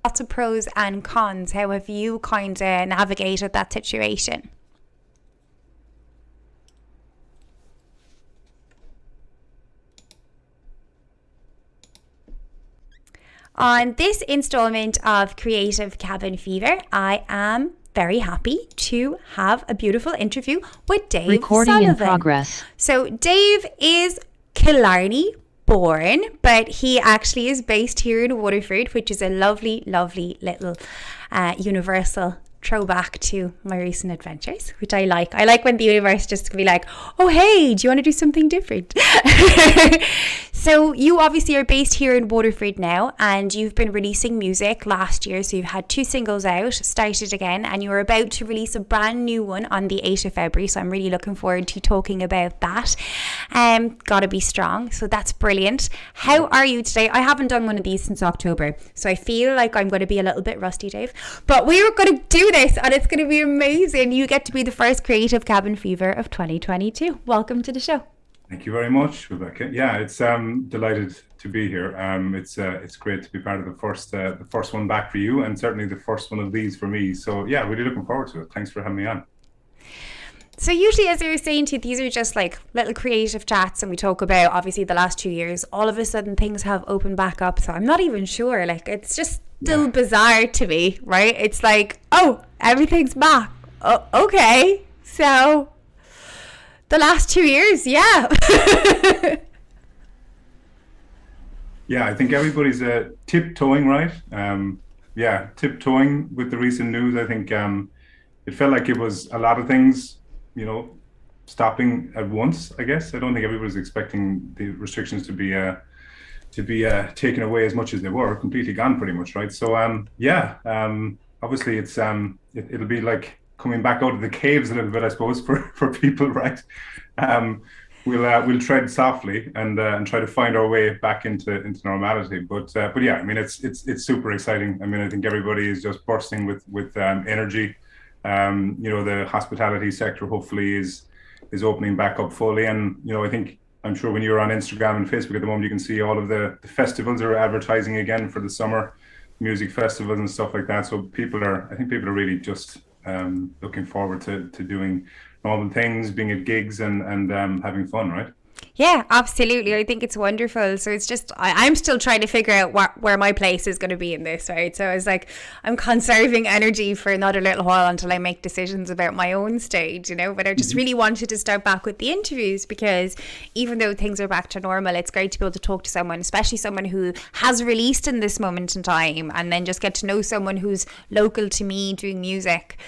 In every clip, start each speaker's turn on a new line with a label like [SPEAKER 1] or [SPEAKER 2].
[SPEAKER 1] lots of pros and cons. How have you kind of navigated that situation? On this installment of Creative Cabin Fever, I am very happy to have a beautiful interview with Dave
[SPEAKER 2] Recording in
[SPEAKER 1] Sullivan.
[SPEAKER 2] progress.
[SPEAKER 1] So Dave is Killarney born, but he actually is based here in Waterford, which is a lovely, lovely little universal throwback to my recent adventures, which I like. I like when the universe just can be like, oh, hey, do you want to do something different? So you obviously are based here in Waterford now, and you've been releasing music last year. So you've had 2 singles out, started again, and you're about to release a brand new one on the 8th of February. So I'm really looking forward to talking about that. Gotta be strong. So that's brilliant. How are you today? I haven't done one of these since October, so I feel like I'm going to be a little bit rusty, Dave. But we're going to do this, and it's going to be amazing. You get to be the first Creative Cabin Fever of 2022. Welcome to the show.
[SPEAKER 3] Thank you very much, Rebecca. Yeah, it's delighted to be here. It's great to be part of the first one back for you, and certainly the first one of these for me. So yeah, really looking forward to it. Thanks for having me on.
[SPEAKER 1] So usually, as I was saying to you, these are just like little creative chats, and we talk about obviously the last 2 years. All of a sudden, things have opened back up. So I'm not even sure. Like, it's just still bizarre to me, right? It's like, oh, everything's back. Oh, okay, so the last 2 years, yeah.
[SPEAKER 3] Yeah, I think everybody's tiptoeing, right? Tiptoeing with the recent news. I think it felt like it was a lot of things, stopping at once. I guess I don't think everybody's expecting the restrictions to be taken away as much as they were, completely gone, pretty much, right? So obviously it'll be like coming back out of the caves a little bit, I suppose, for people, right? We'll tread softly and try to find our way back into normality. But yeah, I mean, it's super exciting. I mean, I think everybody is just bursting with energy. The hospitality sector hopefully is opening back up fully, and I'm sure when you're on Instagram and Facebook at the moment, you can see all of the festivals are advertising again for the summer music festivals and stuff like that. So I think people are really just looking forward to doing normal things, being at gigs and having fun, right?
[SPEAKER 1] Yeah, absolutely. I think it's wonderful. So it's just, I'm still trying to figure out where my place is going to be in this, right? So it's like, I'm conserving energy for another little while until I make decisions about my own stage, but I just really wanted to start back with the interviews, because even though things are back to normal, it's great to be able to talk to someone, especially someone who has released in this moment in time, and then just get to know someone who's local to me doing music.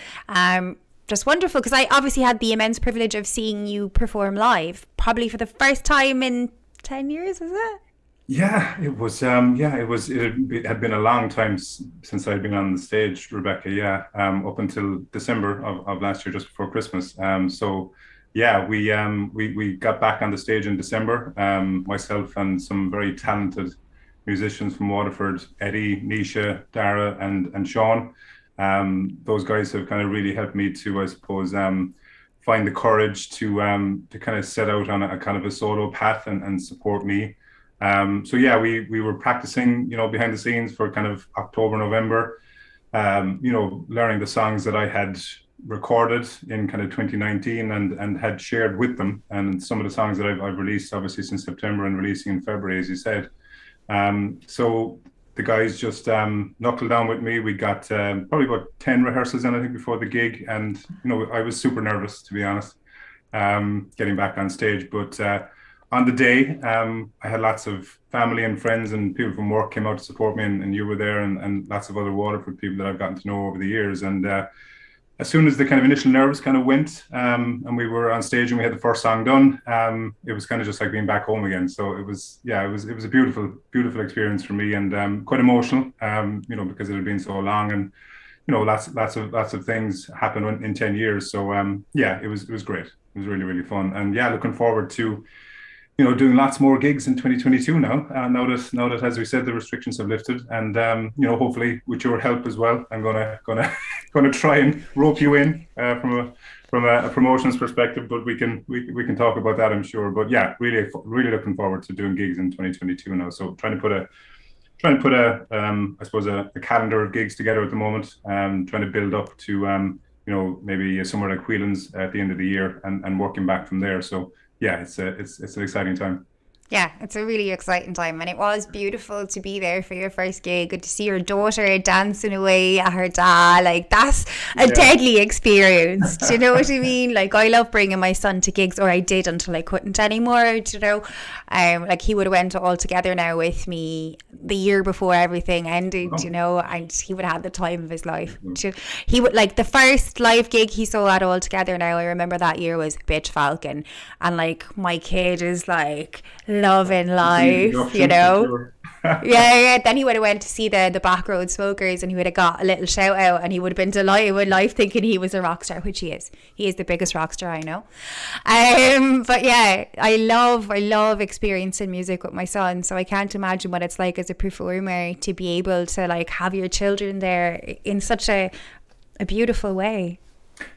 [SPEAKER 1] Just wonderful, because I obviously had the immense privilege of seeing you perform live, probably for the first time in 10 years, was it?
[SPEAKER 3] Yeah, it was. It had been a long time since I'd been on the stage, Rebecca. Yeah, up until December of last year, just before Christmas. So yeah, we got back on the stage in December. Myself and some very talented musicians from Waterford, Eddie, Nisha, Dara, and Sean. Those guys have kind of really helped me to, I suppose, find the courage to kind of set out on a kind of a solo path and support me. So yeah, we were practicing, behind the scenes for kind of October, November, learning the songs that I had recorded in kind of 2019 and had shared with them, and some of the songs that I've released obviously since September and releasing in February, as you said. So the guys just knuckled down with me. We got probably about 10 rehearsals in, I think, before the gig. And, I was super nervous, to be honest, getting back on stage. But on the day, I had lots of family and friends and people from work came out to support me, and you were there, and lots of other Waterford people that I've gotten to know over the years. And as soon as the kind of initial nerves kind of went, and we were on stage and we had the first song done, it was kind of just like being back home again. So it was a beautiful, beautiful experience for me, and quite emotional, because it had been so long, and lots of things happened in 10 years. So it was great. It was really, really fun, and yeah, looking forward to doing lots more gigs in 2022 now. Now that, as we said, the restrictions have lifted, and hopefully with your help as well, I'm gonna try and rope you in from a promotions perspective. But we can talk about that, I'm sure. But yeah, really looking forward to doing gigs in 2022 now. So trying to put trying to put I suppose a calendar of gigs together at the moment. Trying to build up to, maybe somewhere like Whelan's at the end of the year, and working back from there. So yeah, it's an exciting time.
[SPEAKER 1] Yeah, it's a really exciting time, and it was beautiful to be there for your first gig. Good to see your daughter dancing away at her dad. Like, that's a
[SPEAKER 3] Yeah.
[SPEAKER 1] deadly experience. Do you know what I mean? Like, I love bringing my son to gigs, or I did until I couldn't anymore. Do you know? Like, he would have went all together now with me the year before everything ended. You
[SPEAKER 3] Oh,
[SPEAKER 1] know, and he would have had the time of his life. He would, like, the first live gig he saw at all together. Now I remember that year was Bitch Falcon, and like my kid is like loving
[SPEAKER 3] it's an
[SPEAKER 1] life, you
[SPEAKER 3] introduction for
[SPEAKER 1] know.
[SPEAKER 3] sure.
[SPEAKER 1] Yeah. Then he would have went to see the Backroad Smokers, and he would have got a little shout out, and he would have been delighted with life, thinking he was a rock star, which he is. He is the biggest rock star I know. But yeah, I love experiencing music with my son. So I can't imagine what it's like as a performer to be able to like have your children there in such a beautiful way.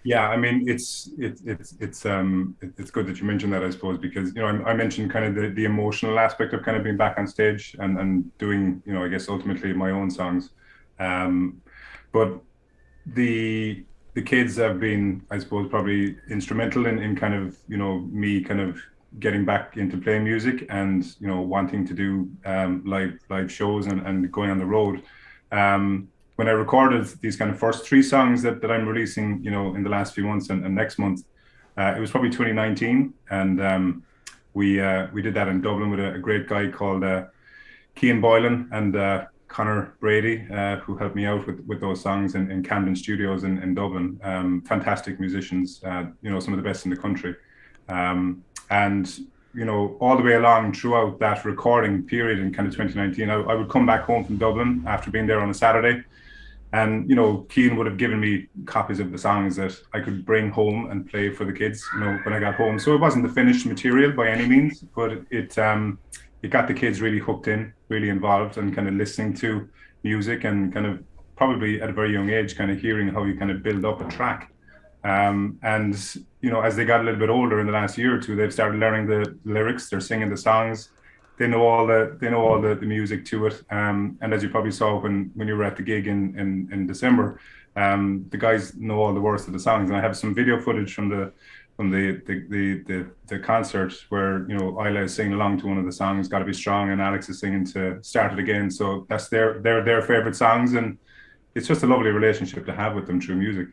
[SPEAKER 3] Yeah, I mean, it's good that you mentioned that, I suppose, because I mentioned kind of the emotional aspect of kind of being back on stage, and doing, I guess ultimately my own songs. Um, but the kids have been, I suppose, probably instrumental in kind of, me kind of getting back into playing music, and wanting to do live shows, and going on the road. When I recorded these kind of first three songs that I'm releasing, in the last few months, and next month, it was probably 2019, and we did that in Dublin with a great guy called Cian Boylan, and Connor Brady, who helped me out with those songs in Camden Studios in Dublin. Fantastic musicians, some of the best in the country. And all the way along throughout that recording period in kind of 2019, I would come back home from Dublin after being there on a Saturday, and Cian would have given me copies of the songs that I could bring home and play for the kids, when I got home. So it wasn't the finished material by any means, but it got the kids really hooked in, really involved, and kind of listening to music, and kind of probably at a very young age, kind of hearing how you kind of build up a track. And as they got a little bit older in the last year or two, they've started learning the lyrics. They're singing the songs. They know all the music to it. And as you probably saw when you were at the gig in December, the guys know all the words of the songs. And I have some video footage from the concert where Isla is singing along to one of the songs, "Gotta Be Strong," and Alex is singing to "Start It Again." So that's their favorite songs, and it's just a lovely relationship to have with them through music.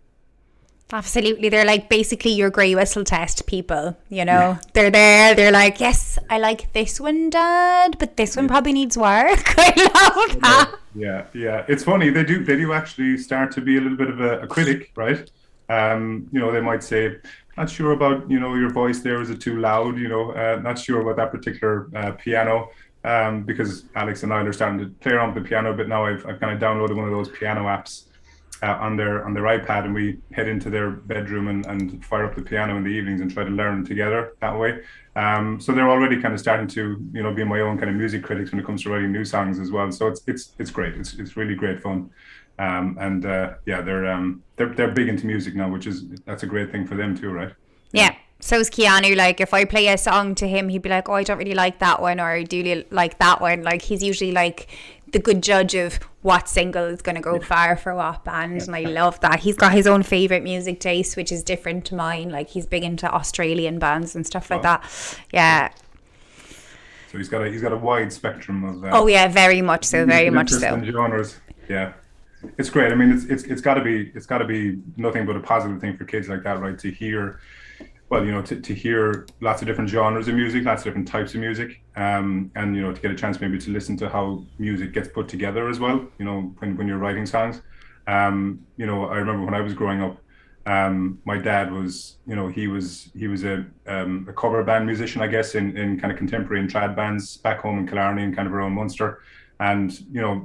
[SPEAKER 1] Absolutely. They're like basically your grey whistle test people, you
[SPEAKER 3] Yeah,
[SPEAKER 1] know. They're there, they're like, yes, I like this one, Dad, but this one
[SPEAKER 3] yeah,
[SPEAKER 1] probably needs work. I
[SPEAKER 3] I
[SPEAKER 1] love
[SPEAKER 3] know.
[SPEAKER 1] that.
[SPEAKER 3] Yeah, yeah. It's funny. They do actually start to be a little bit of a critic, right? They might say, "Not sure about your voice there. Is it too loud? Not sure about that particular piano." Because Alex and I are starting to play around with the piano, but now I've kind of downloaded one of those piano apps on their iPad, and we head into their bedroom, and fire up the piano in the evenings and try to learn together that way. So they're already kind of starting to be my own kind of music critics when it comes to writing new songs as well. So it's great. It's really great fun. And yeah, they're big into music now, that's a great thing for them too, right? Yeah.
[SPEAKER 1] Yeah. So's Keanu. Like, if I play a song to him, he'd be like, oh, I don't really like that one, or I do like that one. Like, he's usually like the good judge of what single is going to go
[SPEAKER 3] Yeah.
[SPEAKER 1] far for what band.
[SPEAKER 3] Yeah.
[SPEAKER 1] And I love that. He's got his own favourite music taste, which is different to mine. Like, he's big into Australian bands and stuff like
[SPEAKER 3] Wow.
[SPEAKER 1] that. Yeah.
[SPEAKER 3] So he's got a wide spectrum of
[SPEAKER 1] Oh, yeah, very much so. Very much
[SPEAKER 3] interests
[SPEAKER 1] so.
[SPEAKER 3] and genres. Yeah. It's great. I mean, it's got to be nothing but a positive thing for kids like that, right? To hear, well, to hear lots of different genres of music, lots of different types of music, and to get a chance maybe to listen to how music gets put together as well. When you're writing songs, I remember when I was growing up, my dad was, he was a cover band musician, I guess, in kind of contemporary and trad bands back home in Killarney and kind of around Munster. And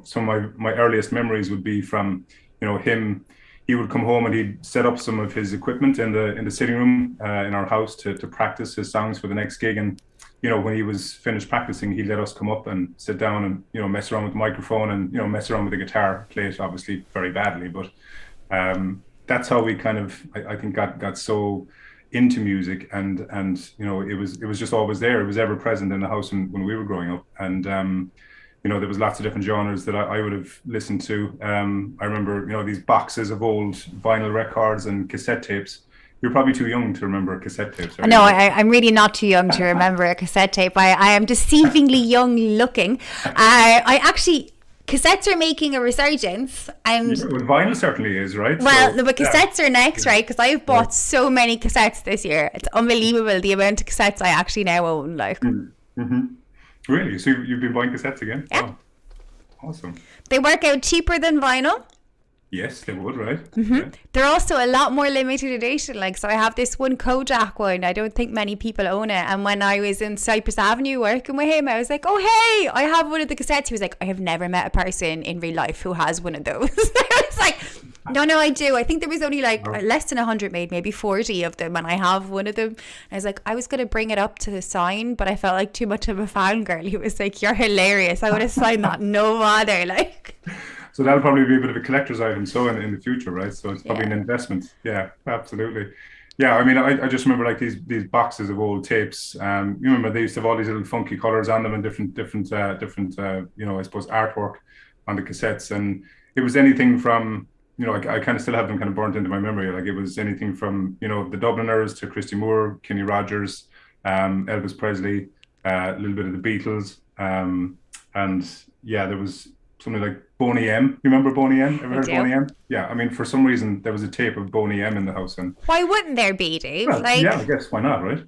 [SPEAKER 3] some of my earliest memories would be from him. He would come home and he'd set up some of his equipment in the sitting room in our house to practice his songs for the next gig. And when he was finished practicing, he'd let us come up and sit down and mess around with the microphone, and mess around with the guitar, play it obviously very badly, but that's how we kind of, I think, got so into music. And it was just always there. It was ever present in the house when we were growing up. And there was lots of different genres that I would have listened to. I remember, these boxes of old vinyl records and cassette tapes. You're probably too young to remember cassette tapes.
[SPEAKER 1] No, I'm really not too young to remember a cassette tape. I am deceivingly young looking. I actually, cassettes are making a resurgence. And
[SPEAKER 3] well, vinyl certainly is, right?
[SPEAKER 1] Well, but cassettes are next, right? Because I've bought so many cassettes this year. It's unbelievable the amount of cassettes I actually now own. Like,
[SPEAKER 3] Really? So you've been buying cassettes again?
[SPEAKER 1] Yeah.
[SPEAKER 3] Oh, awesome.
[SPEAKER 1] They work out cheaper than vinyl.
[SPEAKER 3] Yes, they would, right?
[SPEAKER 1] Yeah. They're also a lot more limited edition. Like, so I have this one Kojak one. I don't think many people own it. And when I was in Cypress Avenue working with him, I was like, oh, hey, I have one of the cassettes. He was like, I have never met a person in real life who has one of those. I was like, no, I do. I think there was only like less than 100 made, maybe 40 of them. And I have one of them. And I was like, I was going to bring it up to sign, but I felt like too much of a fangirl. He was like, you're hilarious. I would have signed that, no bother. Like...
[SPEAKER 3] So that'll probably be a bit of a collector's item. So in the future, right? So it's probably an investment. Yeah, absolutely. Yeah, I mean, I just remember like these boxes of old tapes. You remember they used to have all these little funky colors on them and different I suppose artwork on the cassettes. And it was anything from, I kind of still have them kind of burnt into my memory. Like it was anything from, the Dubliners to Christy Moore, Kenny Rogers, Elvis Presley, a little bit of the Beatles. And yeah, there was something like Boney M. You remember Boney M? Ever heard of Boney M? Yeah, I mean, for some reason, there was a tape of Boney M in the house. And
[SPEAKER 1] why wouldn't there be, Dave?
[SPEAKER 3] Well, yeah, I guess, why not, right?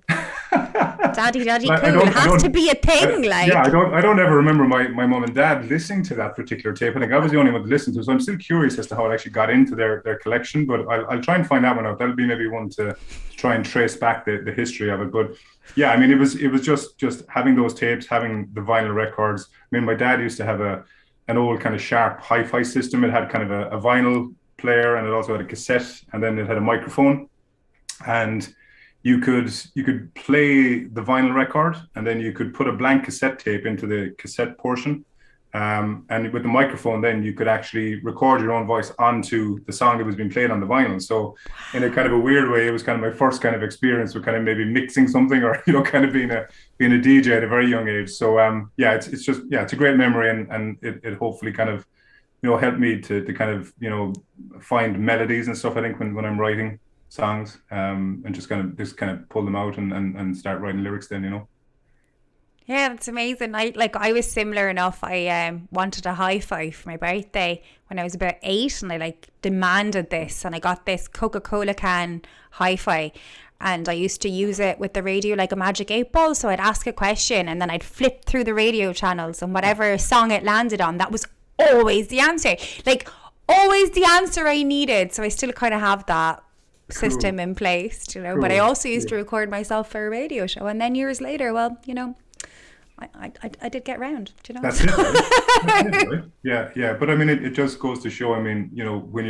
[SPEAKER 1] Daddy, cool. It has to be a thing, like.
[SPEAKER 3] Yeah, I don't ever remember my mum and dad listening to that particular tape. I think I was the only one to listen to it, so I'm still curious as to how it actually got into their collection, but I'll try and find that one out. That'll be maybe one to try and trace back the history of it. But yeah, I mean, it was just having those tapes, having the vinyl records. I mean, my dad used to have an old kind of Sharp hi-fi system. It had kind of a vinyl player, and it also had a cassette, and then it had a microphone. And you could play the vinyl record, and then you could put a blank cassette tape into the cassette portion. And with the microphone, then you could actually record your own voice onto the song that was being played on the vinyl. So in a kind of a weird way, it was kind of my first kind of experience with kind of maybe mixing something or, kind of being a DJ at a very young age. So it's a great memory, and it hopefully kind of, helped me to kind of, find melodies and stuff, I think, when I'm writing songs, and just kind of pull them out and start writing lyrics then,
[SPEAKER 1] Yeah, that's amazing. I was similar enough. I wanted a hi-fi for my birthday when I was about 8, and I demanded this, and I got this Coca-Cola can hi-fi, and I used to use it with the radio like a magic 8-ball. So I'd ask a question, and then I'd flip through the radio channels, and whatever song it landed on, that was always the answer. Like always the answer I needed. So I still kind of have that system in place, Cool. But I also used to record myself for a radio show, and then years later, well, I did get round,
[SPEAKER 3] That's it, right? Yeah. But I mean, it just goes to show, I mean, when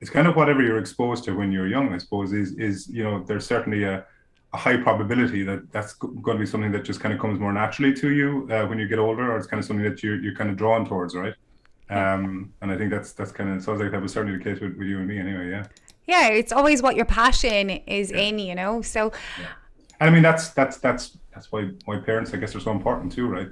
[SPEAKER 3] it's kind of whatever you're exposed to when you're young, I suppose, is there's certainly a high probability that's going to be something that just kind of comes more naturally to you when you get older, or it's kind of something that you're kind of drawn towards, right? And I think that's kind of, sounds like that was certainly the case with you and me anyway, yeah.
[SPEAKER 1] Yeah, it's always what your passion is in, so.
[SPEAKER 3] Yeah. And I mean, that's why my parents, I guess, are so important too, right?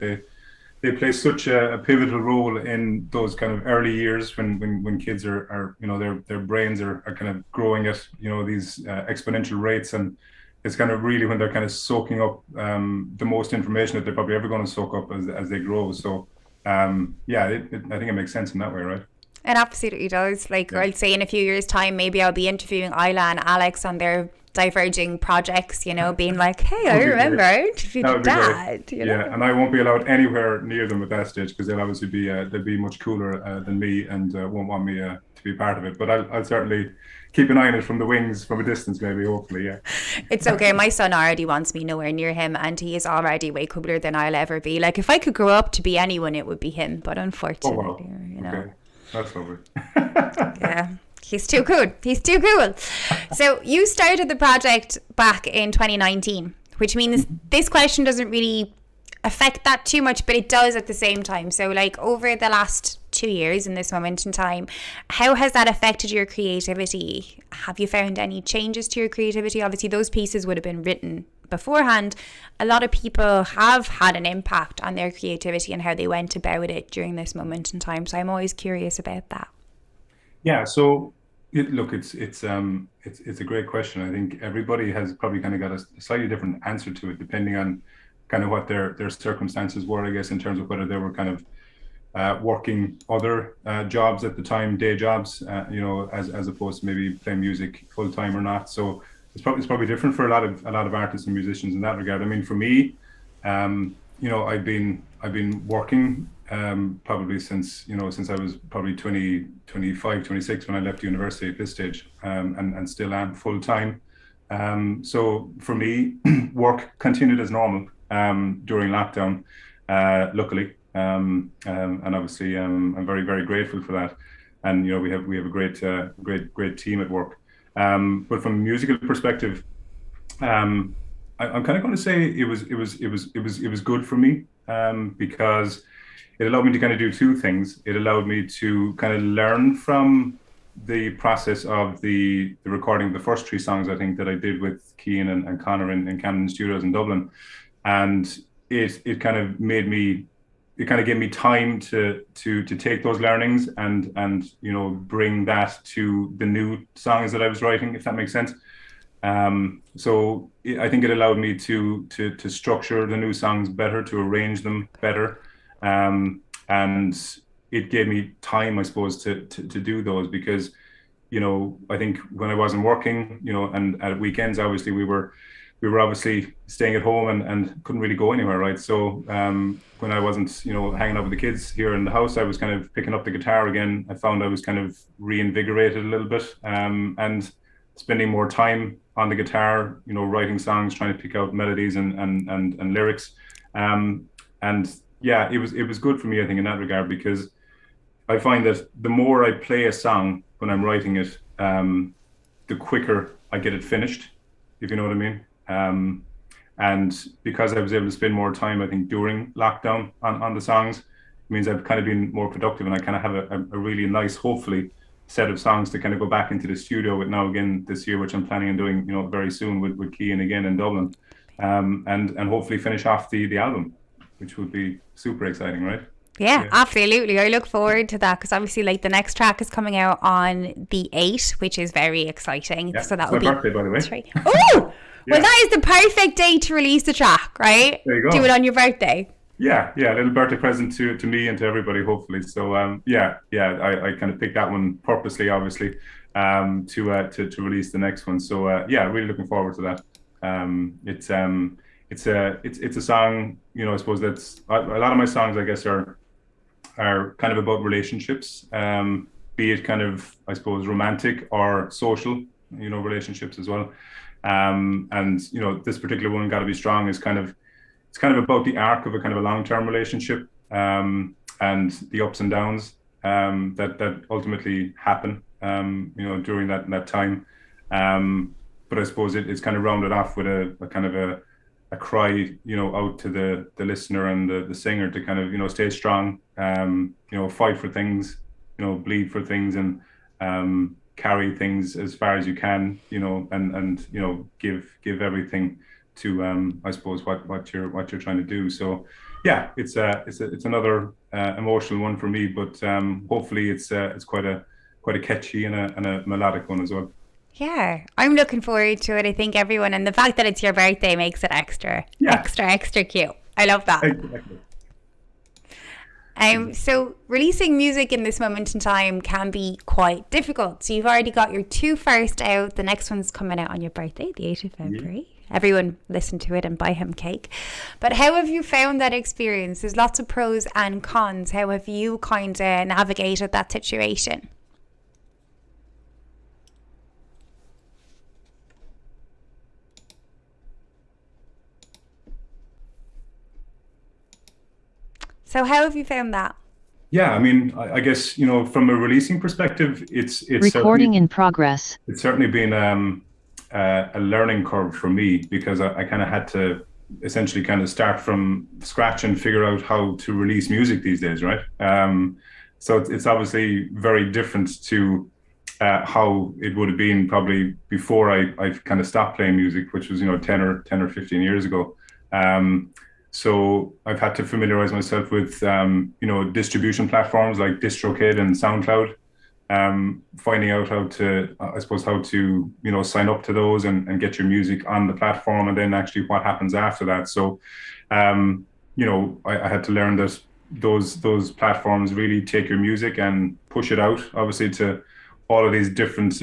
[SPEAKER 3] They play such a pivotal role in those kind of early years when kids are their brains are kind of growing at these exponential rates, and it's kind of really when they're kind of soaking up the most information that they're probably ever going to soak up as they grow. So I think it makes sense in that way, right?
[SPEAKER 1] It absolutely does. I'll say in a few years' time, maybe I'll be interviewing Isla and Alex on their diverging projects, being like, hey, I remember I interviewed your dad.
[SPEAKER 3] Yeah, and I won't be allowed anywhere near them at that stage, because they'll obviously be they'll be much cooler than me, and won't want me to be part of it. But I'll certainly keep an eye on it from the wings, from a distance, maybe, hopefully, yeah.
[SPEAKER 1] It's okay. My son already wants me nowhere near him, and he is already way cooler than I'll ever be. Like, if I could grow up to be anyone, it would be him. But unfortunately,
[SPEAKER 3] Okay. That's lovely.
[SPEAKER 1] Yeah. He's too cool. So you started the project back in 2019, which means this question doesn't really affect that too much, but it does at the same time. So over the last 2 years in this moment in time, how has that affected your creativity? Have you found any changes to your creativity? Obviously those pieces would have been written beforehand, a lot of people have had an impact on their creativity and how they went about it during this moment in time. So I'm always curious about that.
[SPEAKER 3] Yeah, so look, it's a great question. I think everybody has probably kind of got a slightly different answer to it, depending on kind of what their circumstances were, I guess, in terms of whether they were kind of working other jobs at the time, day jobs, as opposed to maybe playing music full time or not. So it's probably different for a lot of artists and musicians in that regard. I mean, for me, I've been working probably since I was probably 20, 25, 26 when I left university at this stage, and still am full time. So for me, work continued as normal during lockdown, luckily. And obviously, I'm very, very grateful for that. And we have a great team at work. But from a musical perspective, I'm kind of going to say it was good for me, because it allowed me to kind of do two things. It allowed me to kind of learn from the process of the recording of the first three songs, I think, that I did with Cian and Connor in Camden Studios in Dublin. And it kind of gave me time to take those learnings and bring that to the new songs that I was writing, if that makes sense. So I think it allowed me to structure the new songs better, to arrange them better, and it gave me time, I suppose, to do those, because I think when I wasn't working, and at weekends, obviously we were obviously staying at home and couldn't really go anywhere, right? So when I wasn't, hanging out with the kids here in the house, I was kind of picking up the guitar again. I found I was kind of reinvigorated a little bit, and spending more time on the guitar, writing songs, trying to pick out melodies and lyrics. And yeah, it was good for me, I think, in that regard, because I find that the more I play a song when I'm writing it, the quicker I get it finished, if you know what I mean. And because I was able to spend more time, I think, during lockdown on the songs, it means I've kind of been more productive, and I kind of have a really nice, hopefully, set of songs to kind of go back into the studio with now again this year, which I'm planning on doing, very soon with Cian again in Dublin, and hopefully finish off the album, which would be super exciting, right?
[SPEAKER 1] Yeah, absolutely. I look forward to that, because obviously, like, the next track is coming out on the 8th, which is very exciting.
[SPEAKER 3] Yeah,
[SPEAKER 1] so that
[SPEAKER 3] it's
[SPEAKER 1] will
[SPEAKER 3] my
[SPEAKER 1] be
[SPEAKER 3] birthday, by the way.
[SPEAKER 1] Right. Oh, well,
[SPEAKER 3] Yeah.
[SPEAKER 1] that is the perfect day to release the track, right?
[SPEAKER 3] There you go.
[SPEAKER 1] Do it on your birthday.
[SPEAKER 3] Yeah, a little birthday present to me and to everybody, hopefully. So I kind of picked that one purposely, obviously, to release the next one. So really looking forward to that. It's a song, I suppose that's a lot of my songs, I guess, are kind of about relationships, be it kind of, I suppose, romantic or social, relationships as well. And this particular one, Gotta Be Strong, is it's kind of about the arc of a kind of a long-term relationship, and the ups and downs that ultimately happen, during that time. But I suppose it's kind of rounded off with a kind of a cry, out to the listener and the singer to kind of, stay strong, fight for things, bleed for things, and carry things as far as you can, and give everything to I suppose what you're trying to do. So yeah, it's another emotional one for me, but hopefully it's quite a catchy and a melodic one as well.
[SPEAKER 1] Yeah, I'm looking forward to it. I think everyone, and the fact that it's your birthday makes it extra cute. I love that.
[SPEAKER 3] Exactly.
[SPEAKER 1] So releasing music in this moment in time can be quite difficult. So you've already got your two first out. The next one's coming out on your birthday, the 8th of February. Yeah. Everyone listen to it and buy him cake. But how have you found that experience? There's lots of pros and cons. How have you kind of navigated that situation? So how have you found that?
[SPEAKER 3] Yeah, I mean, I guess, from a releasing perspective, it's
[SPEAKER 2] recording in progress.
[SPEAKER 3] It's certainly been a learning curve for me, because I kind of had to essentially kind of start from scratch and figure out how to release music these days, right? So it's obviously very different to how it would have been probably before I kind of stopped playing music, which was 10 or 15 years ago. So I've had to familiarize myself with distribution platforms like DistroKid and SoundCloud, finding out how to, I suppose, how to sign up to those and get your music on the platform, and then actually what happens after that. So I had to learn that those platforms really take your music and push it out, obviously, to all of these different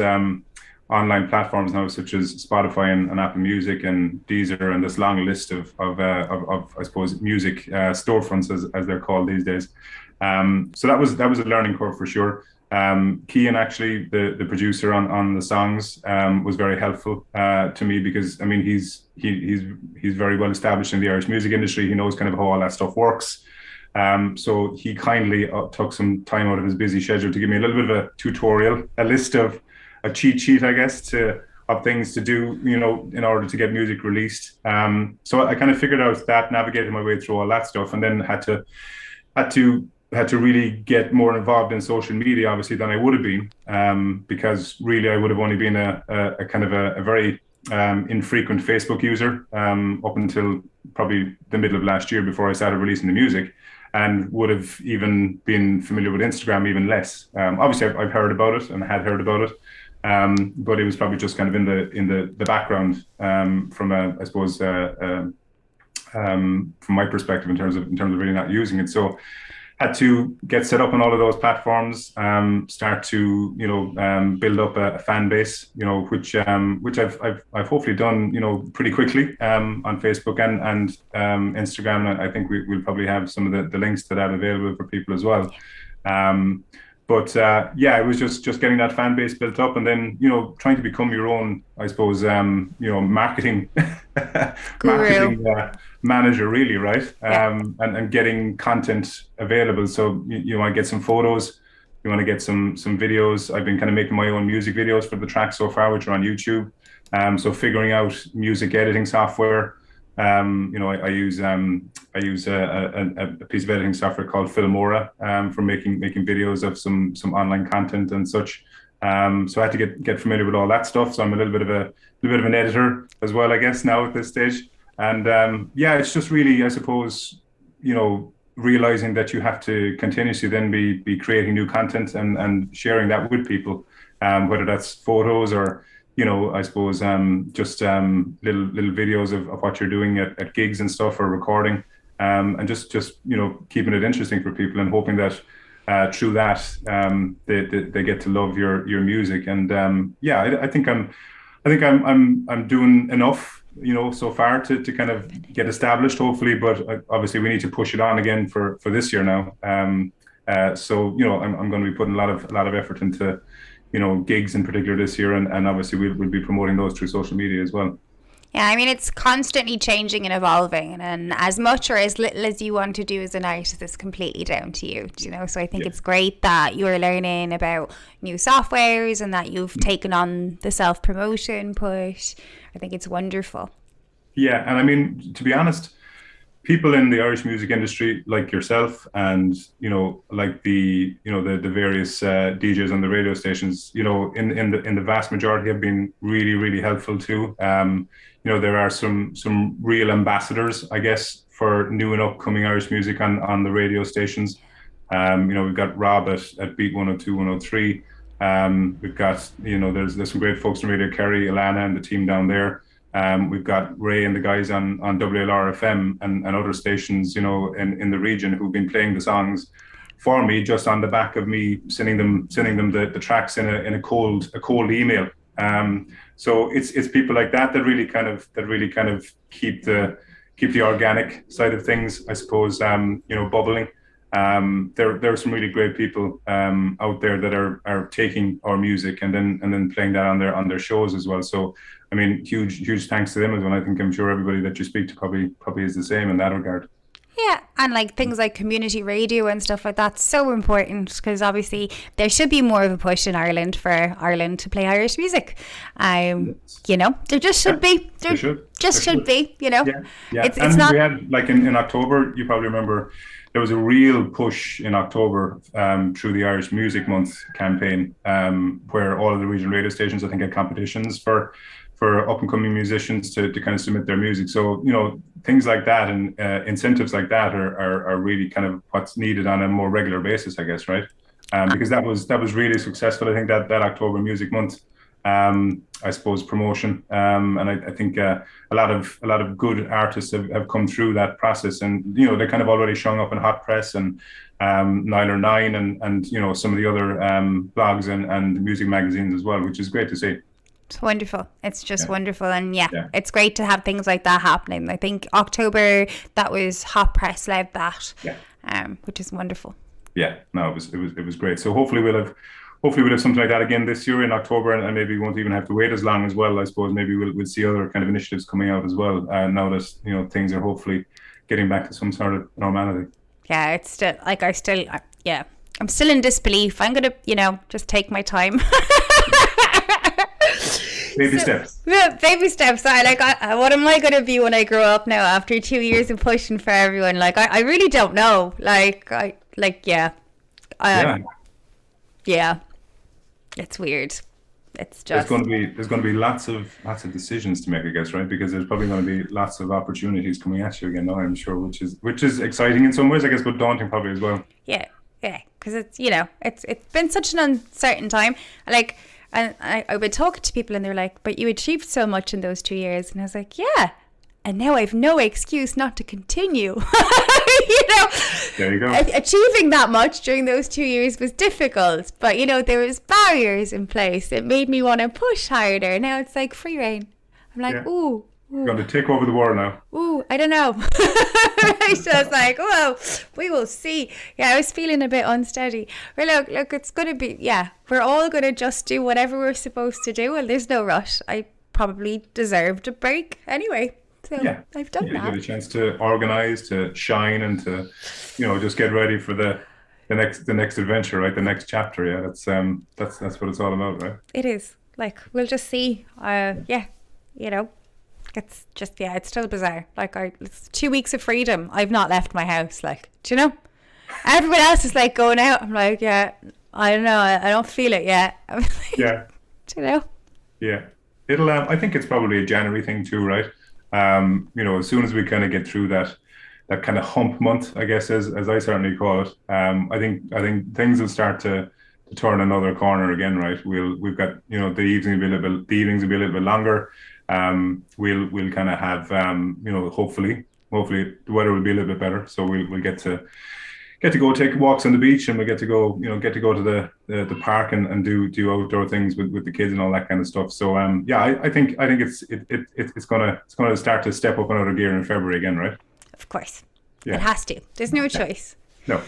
[SPEAKER 3] online platforms now, such as Spotify and Apple Music and Deezer, and this long list of I suppose music storefronts as they're called these days. So that was a learning curve for sure. Cian, actually, the producer on the songs, was very helpful to me, because I mean he's very well established in the Irish music industry. He knows kind of how all that stuff works. So he kindly took some time out of his busy schedule to give me a little bit of a tutorial, a list of a cheat sheet, I guess, of things to do, in order to get music released. So I kind of figured out that, navigated my way through all that stuff, and then had to really get more involved in social media, obviously, than I would have been, because really I would have only been a kind of a very infrequent Facebook user up until probably the middle of last year, before I started releasing the music, and would have even been familiar with Instagram even less. Obviously, I've heard about it and had heard about it, but it was probably just kind of in the background, from I suppose from my perspective, in terms of really not using it. So had to get set up on all of those platforms, start to build up a fan base, which I've hopefully done pretty quickly, on Facebook and Instagram. And I think we'll probably have some of the links to that available for people as well. But it was just getting that fan base built up, and then trying to become your own, I suppose, marketing marketing manager, really, right? And getting content available. So you want to get some photos, you want to get some videos. I've been kind of making my own music videos for the track so far, which are on YouTube. So figuring out music editing software. I use a piece of editing software called Filmora for making videos of some online content and such. So I had to get familiar with all that stuff. So I'm a little bit of an editor as well, I guess, now at this stage. And it's just really, I suppose, realizing that you have to continuously then be creating new content and sharing that with people, whether that's photos or I suppose just little videos of what you're doing at gigs and stuff, or recording, and just keeping it interesting for people, and hoping that through that they get to love your music. And I think I'm doing enough so far to kind of get established, hopefully, but obviously we need to push it on again for this year now. So I'm going to be putting a lot of effort into gigs in particular this year, and obviously we'll be promoting those through social media as well.
[SPEAKER 1] Yeah, I mean, it's constantly changing and evolving, and as much or as little as you want to do as an artist is completely down to you, so I think it's great that you're learning about new softwares and that you've taken on the self-promotion push. I think it's wonderful.
[SPEAKER 3] Yeah, and I mean, to be honest, people in the Irish music industry, like yourself, and like the various DJs on the radio stations, in the vast majority have been really, really helpful too. There are some real ambassadors, I guess, for new and upcoming Irish music on the radio stations. We've got Rob at Beat 102, 103. We've got there's some great folks from Radio Kerry, Alana and the team down there. We've got Ray and the guys on WLR FM and other stations, in the region, who've been playing the songs for me just on the back of me sending them the tracks in a cold email. So it's people like that really kind of keep the organic side of things, I suppose, bubbling. There are some really great people out there that are taking our music and then playing that on their shows as well. So I mean, huge thanks to them as well. I'm sure everybody that you speak to probably is the same in that regard.
[SPEAKER 1] Yeah, and like things like community radio and stuff like that's so important, because obviously there should be more of a push in Ireland for Ireland to play Irish music. There just should be. There should be.
[SPEAKER 3] Yeah.
[SPEAKER 1] It's
[SPEAKER 3] and
[SPEAKER 1] not.
[SPEAKER 3] we had, like, in October, you probably remember, there was a real push in October through the Irish Music Month campaign, where all of the regional radio stations, I think, had competitions for up and coming musicians to kind of submit their music. So, things like that and incentives like that are really kind of what's needed on a more regular basis, I guess, right? Because that was really successful. I think that October Music Month, I suppose, promotion, and I think a lot of good artists have come through that process, and they're kind of already showing up in Hot Press and Nine or Nine and some of the other blogs and music magazines as well, which is great to see.
[SPEAKER 1] It's wonderful. It's just wonderful. And it's great to have things like that happening. I think October, that was Hot Press led that, which is wonderful.
[SPEAKER 3] Yeah, no, it was great. So hopefully we'll have something like that again this year in October, and maybe we won't even have to wait as long as well. I suppose maybe we'll see other kind of initiatives coming out as well, now that things are hopefully getting back to some sort of normality.
[SPEAKER 1] Yeah, it's still I'm still in disbelief. I'm gonna just take my time.
[SPEAKER 3] Baby steps.
[SPEAKER 1] Yeah, baby steps. What am I going to be when I grow up now after 2 years of pushing for everyone? I really don't know. It's weird. It's just
[SPEAKER 3] there's going to be lots of decisions to make, I guess, right? Because there's probably going to be lots of opportunities coming at you again now, I'm sure, which is exciting in some ways, I guess, but daunting probably as well.
[SPEAKER 1] Yeah, because it's been such an uncertain time. And I would talk to people and they're like, but you achieved so much in those 2 years. And I was like, yeah. And now I've no excuse not to continue.
[SPEAKER 3] There you go.
[SPEAKER 1] Achieving that much during those 2 years was difficult. But, there was barriers in place. It made me want to push harder. Now it's like free reign. I'm like, ooh.
[SPEAKER 3] You're going to take over the world now.
[SPEAKER 1] Ooh, I don't know. So I was like, well, we will see. Yeah, I was feeling a bit unsteady. Well, look, it's going to be, we're all going to just do whatever we're supposed to do. And there's no rush. I probably deserved a break anyway. So I've done that.
[SPEAKER 3] You get a chance to organise, to shine, and to, just get ready for the next adventure, right? The next chapter. Yeah, that's what it's all about, right?
[SPEAKER 1] It is. We'll just see. It's just, it's still bizarre. It's 2 weeks of freedom. I've not left my house. Do you know? Everyone else is going out. I'm like, I don't know. I don't feel it yet.
[SPEAKER 3] Yeah.
[SPEAKER 1] Do you know?
[SPEAKER 3] Yeah. It'll. I think it's probably a January thing too, right? As soon as we kind of get through that kind of hump month, I guess, as I certainly call it, I think things will start to turn another corner again, right? We've got the evenings will be a little bit longer. We'll kind of have hopefully the weather will be a little bit better, so we'll get to go take walks on the beach, and we get to go to the park and do outdoor things with the kids and all that kind of stuff. So I think it's gonna start to step up another gear in February again, right?
[SPEAKER 1] Of course, it has to. There's no choice.
[SPEAKER 3] No.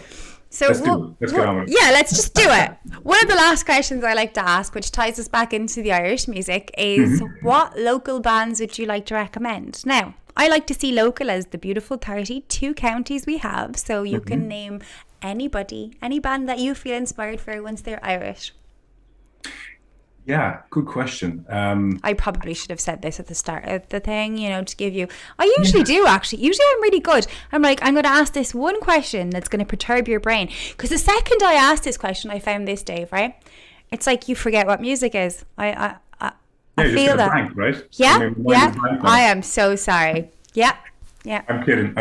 [SPEAKER 1] So
[SPEAKER 3] let's get on with it.
[SPEAKER 1] Yeah, let's just do it. One of the last questions I like to ask, which ties us back into the Irish music, is what local bands would you like to recommend? Now, I like to see local as the beautiful 32 counties we have, so you can name any band that you feel inspired for once they're Irish.
[SPEAKER 3] Yeah, good question.
[SPEAKER 1] I probably should have said this at the start of the thing, to give you. I usually do, actually. Usually I'm really good. I'm like, I'm going to ask this one question that's going to perturb your brain. Because the second I asked this question, I found this, Dave, right? It's like you forget what music is. I feel that.
[SPEAKER 3] Blank, right?
[SPEAKER 1] Yeah, I am so sorry. Yeah.
[SPEAKER 3] I'm kidding.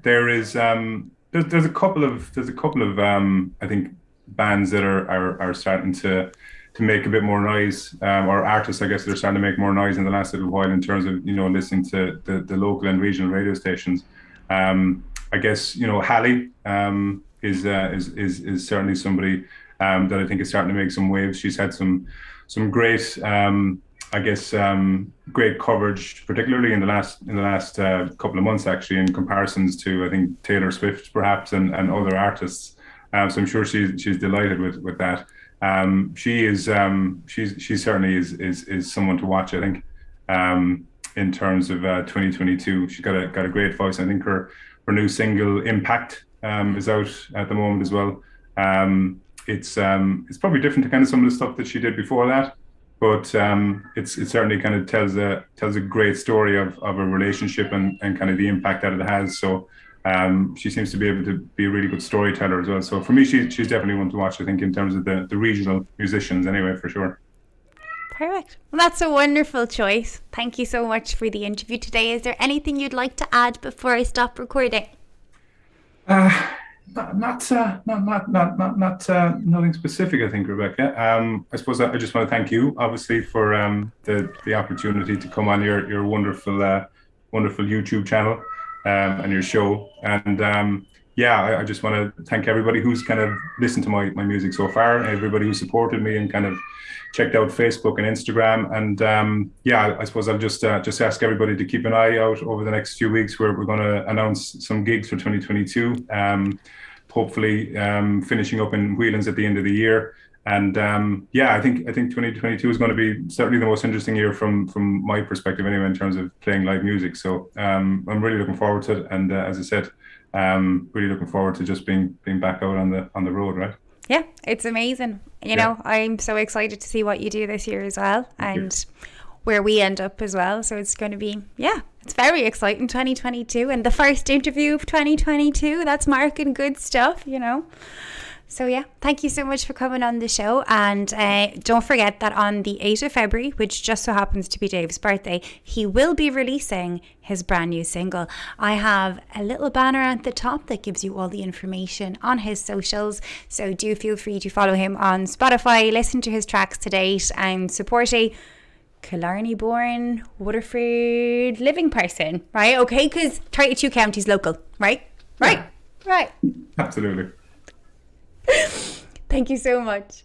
[SPEAKER 3] There is there's a couple of I think bands that are starting to make a bit more noise, or artists, I guess, that are starting to make more noise in the last little while in terms of listening to the local and regional radio stations. I guess Hallie is certainly somebody that I think is starting to make some waves. She's had some great great coverage, particularly in the last couple of months, actually, in comparisons to, I think, Taylor Swift perhaps and other artists. So I'm sure she's delighted with that. She certainly is someone to watch, I think, in terms of 2022. She's got a great voice. I think her new single Impact is out at the moment as well. It's probably different to kind of some of the stuff that she did before that. but it certainly kind of tells a great story of a relationship and kind of the impact that it has. So she seems to be able to be a really good storyteller as well. So for me, she's definitely one to watch, I think, in terms of the regional musicians anyway, for sure.
[SPEAKER 1] Perfect. Well, that's a wonderful choice. Thank you so much for the interview today. Is there anything you'd like to add before I stop recording?
[SPEAKER 3] Nothing specific, I think, Rebecca. I suppose I just want to thank you, obviously, for the opportunity to come on your wonderful YouTube channel and your show. And yeah, I just want to thank everybody who's kind of listened to my music so far, everybody who supported me and kind of checked out Facebook and Instagram. And yeah, I suppose I'll just ask everybody to keep an eye out over the next few weeks, where we're going to announce some gigs for 2022. Hopefully finishing up in Whelan's at the end of the year. And yeah, I think 2022 is going to be certainly the most interesting year from my perspective anyway, in terms of playing live music. So I'm really looking forward to it. And as I said, really looking forward to just being back out on the road, right?
[SPEAKER 1] Yeah, it's amazing. You know, I'm so excited to see what you do this year as well, and where we end up as well. So it's going to be, it's very exciting, 2022, and the first interview of 2022. That's marking good stuff, you know. So yeah, thank you so much for coming on the show. And don't forget that on the 8th of February, which just so happens to be Dave's birthday, he will be releasing his brand new single. I have a little banner at the top that gives you all the information on his socials. So do feel free to follow him on Spotify, listen to his tracks to date, and support a Killarney born, Waterford living person, right? Okay, because 32 counties local, right? Right.
[SPEAKER 3] Absolutely.
[SPEAKER 1] Thank you so much.